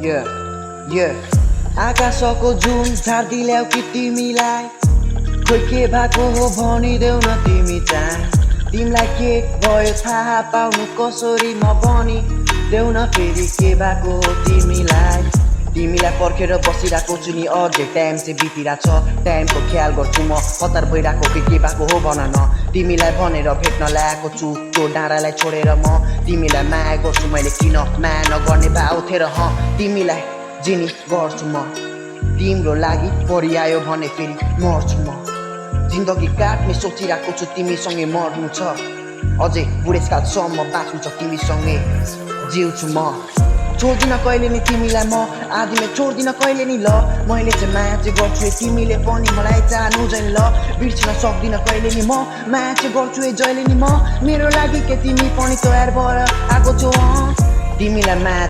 Yeah, yeah. आकाशको जुन झार्दी ल्याऊ कि तिमीलाई खोइ के भएको हो भनिदेऊ न तिमी चाहिँ तिमीलाई के भयो थाहा पाउनु कसरी म भनी देऊ न फेरि के भएको हो तिमीलाई पर्खेर बसिरहेको छु नि अझै टाइम चाहिँ बितिरहेछ टाइमको ख्याल गर्छु म हतार भइरहेको के भएको हो भन न तिमीलाई भनेर भेट्न ल्याएको छु त्यो डाँडालाई छोडेर म तिमीलाई माया गर्छु मैले किन माया नगर्ने भाउ थिएँ र तिमीलाई जिनी गर्छु म तिम्रो लागि परिआयो भने फेरि मर्छु म जिन्दगी काट्ने सोचिरहेको छु तिमीसँगै मर्नु छ अझै बुढेसकालसम्म बाँच्नु छ तिमीसँगै जिउँछु म छोड्दिन कहिले नि तिमीलाई म आदिमै छोड्दिन कहिले नि ल मैले चाहिँ माया चाहिँ गर्छु तिमीले पनि मलाई चाहनु झैन ल बिर्सिन सक्दिन कहिले नि म माया चाहिँ गर्छु जहिले नि म मेरो लागि के तिमी पनि तयार भएर आएको छौ तिमीलाई माया